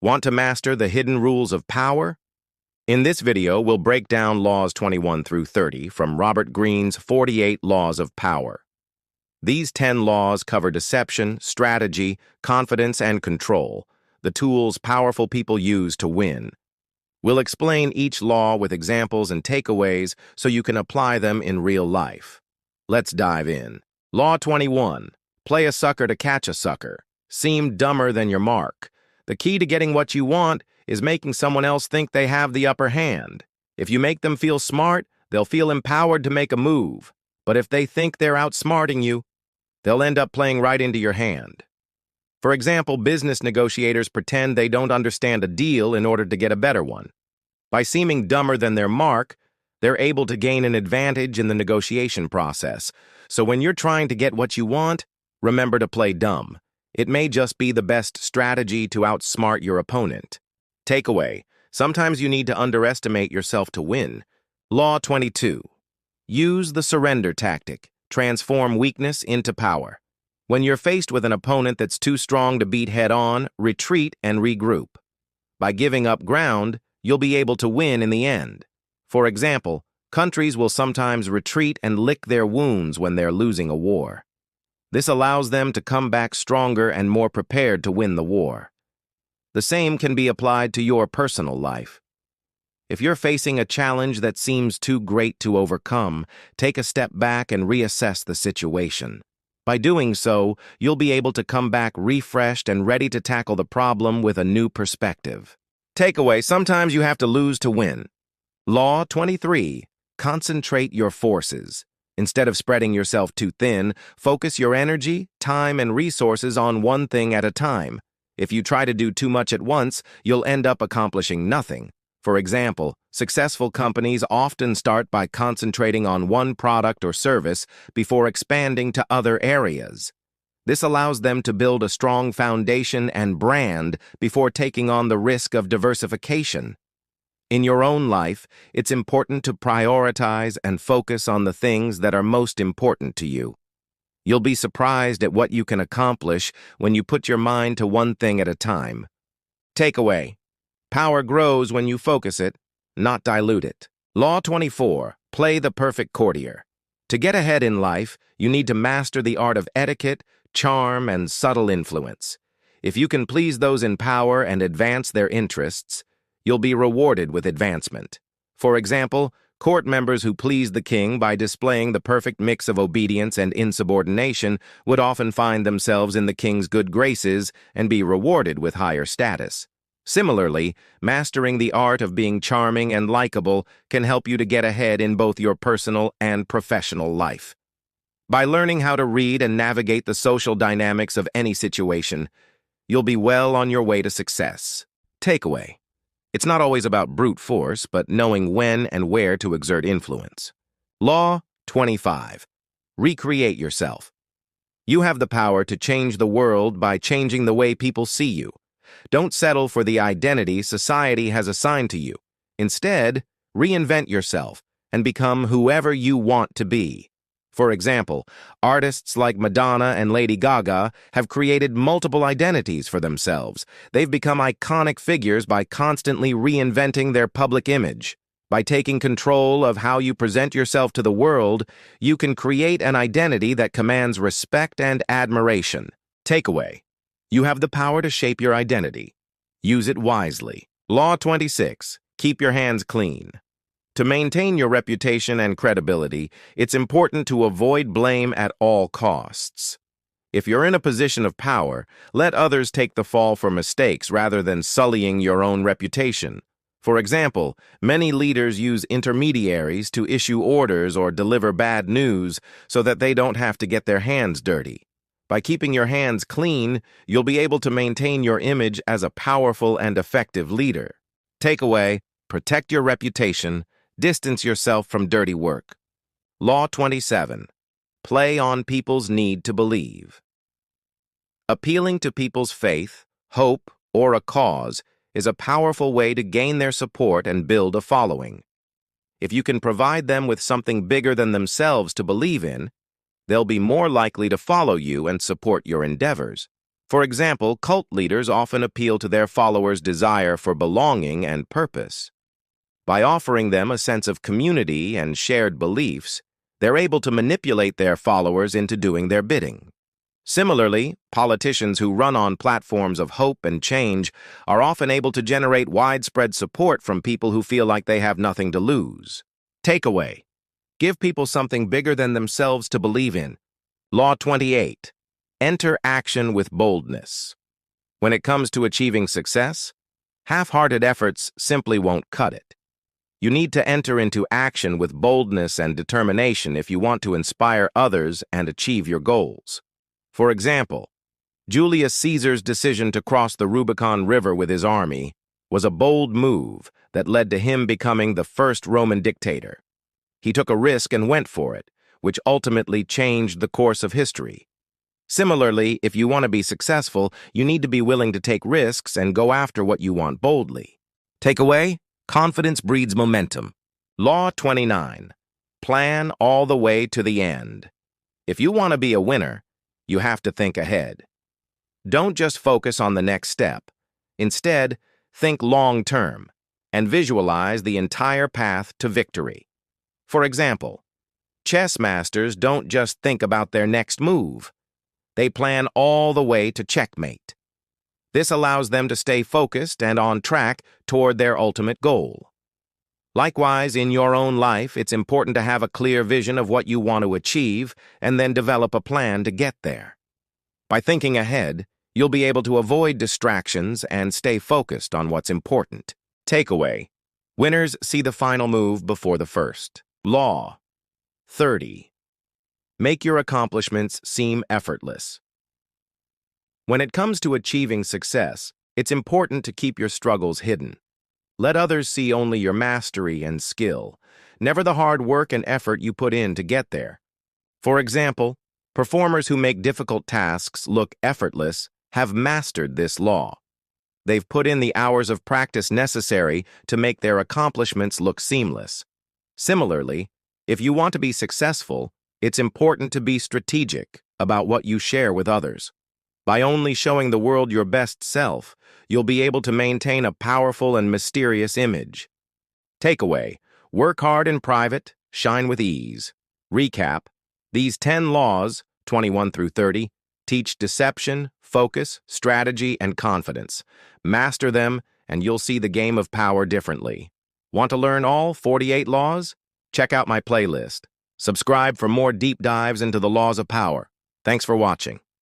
Want to master the hidden rules of power? In this video, we'll break down laws 21 through 30 from Robert Greene's 48 Laws of Power. These 10 laws cover deception, strategy, confidence, and control, the tools powerful people use to win. We'll explain each law with examples and takeaways so you can apply them in real life. Let's dive in. Law 21. Play a sucker to catch a sucker. Seem dumber than your mark. The key to getting what you want is making someone else think they have the upper hand. If you make them feel smart, they'll feel empowered to make a move. But if they think they're outsmarting you, they'll end up playing right into your hand. For example, business negotiators pretend they don't understand a deal in order to get a better one. By seeming dumber than their mark, they're able to gain an advantage in the negotiation process. So when you're trying to get what you want, remember to play dumb. It may just be the best strategy to outsmart your opponent. Takeaway: sometimes you need to underestimate yourself to win. Law 22. Use the surrender tactic. Transform weakness into power. When you're faced with an opponent that's too strong to beat head-on, retreat and regroup. By giving up ground, you'll be able to win in the end. For example, countries will sometimes retreat and lick their wounds when they're losing a war. This allows them to come back stronger and more prepared to win the war. The same can be applied to your personal life. If you're facing a challenge that seems too great to overcome, take a step back and reassess the situation. By doing so, you'll be able to come back refreshed and ready to tackle the problem with a new perspective. Takeaway: sometimes you have to lose to win. Law 23. Concentrate your forces. Instead of spreading yourself too thin, focus your energy, time, and resources on one thing at a time. If you try to do too much at once, you'll end up accomplishing nothing. For example, successful companies often start by concentrating on one product or service before expanding to other areas. This allows them to build a strong foundation and brand before taking on the risk of diversification. In your own life, it's important to prioritize and focus on the things that are most important to you. You'll be surprised at what you can accomplish when you put your mind to one thing at a time. Takeaway: power grows when you focus it, not dilute it. Law 24. Play the perfect courtier. To get ahead in life, you need to master the art of etiquette, charm, and subtle influence. If you can please those in power and advance their interests, you'll be rewarded with advancement. For example, court members who please the king by displaying the perfect mix of obedience and insubordination would often find themselves in the king's good graces and be rewarded with higher status. Similarly, mastering the art of being charming and likable can help you to get ahead in both your personal and professional life. By learning how to read and navigate the social dynamics of any situation, you'll be well on your way to success. Takeaway: it's not always about brute force, but knowing when and where to exert influence. Law 25. Recreate yourself. You have the power to change the world by changing the way people see you. Don't settle for the identity society has assigned to you. Instead, reinvent yourself and become whoever you want to be. For example, artists like Madonna and Lady Gaga have created multiple identities for themselves. They've become iconic figures by constantly reinventing their public image. By taking control of how you present yourself to the world, you can create an identity that commands respect and admiration. Takeaway: you have the power to shape your identity. Use it wisely. Law 26. Keep your hands clean. To maintain your reputation and credibility, it's important to avoid blame at all costs. If you're in a position of power, let others take the fall for mistakes rather than sullying your own reputation. For example, many leaders use intermediaries to issue orders or deliver bad news so that they don't have to get their hands dirty. By keeping your hands clean, you'll be able to maintain your image as a powerful and effective leader. Takeaway: protect your reputation. Distance yourself from dirty work. Law 27. Play on people's need to believe. Appealing to people's faith, hope, or a cause is a powerful way to gain their support and build a following. If you can provide them with something bigger than themselves to believe in, they'll be more likely to follow you and support your endeavors. For example, cult leaders often appeal to their followers' desire for belonging and purpose. By offering them a sense of community and shared beliefs, they're able to manipulate their followers into doing their bidding. Similarly, politicians who run on platforms of hope and change are often able to generate widespread support from people who feel like they have nothing to lose. Takeaway: give people something bigger than themselves to believe in. Law 28. Enter action with boldness. When it comes to achieving success, half-hearted efforts simply won't cut it. You need to enter into action with boldness and determination if you want to inspire others and achieve your goals. For example, Julius Caesar's decision to cross the Rubicon River with his army was a bold move that led to him becoming the first Roman dictator. He took a risk and went for it, which ultimately changed the course of history. Similarly, if you want to be successful, you need to be willing to take risks and go after what you want boldly. Takeaway: confidence breeds momentum. Law 29. Plan all the way to the end. If you want to be a winner, you have to think ahead. Don't just focus on the next step. Instead, think long-term and visualize the entire path to victory. For example, chess masters don't just think about their next move. They plan all the way to checkmate. This allows them to stay focused and on track toward their ultimate goal. Likewise, in your own life, it's important to have a clear vision of what you want to achieve and then develop a plan to get there. By thinking ahead, you'll be able to avoid distractions and stay focused on what's important. Takeaway: winners see the final move before the first. Law 30. Make your accomplishments seem effortless. When it comes to achieving success, it's important to keep your struggles hidden. Let others see only your mastery and skill, never the hard work and effort you put in to get there. For example, performers who make difficult tasks look effortless have mastered this law. They've put in the hours of practice necessary to make their accomplishments look seamless. Similarly, if you want to be successful, it's important to be strategic about what you share with others. By only showing the world your best self, you'll be able to maintain a powerful and mysterious image. Takeaway: work hard in private, shine with ease. Recap: these 10 laws, 21 through 30, teach deception, focus, strategy, and confidence. Master them, and you'll see the game of power differently. Want to learn all 48 laws? Check out my playlist. Subscribe for more deep dives into the laws of power. Thanks for watching.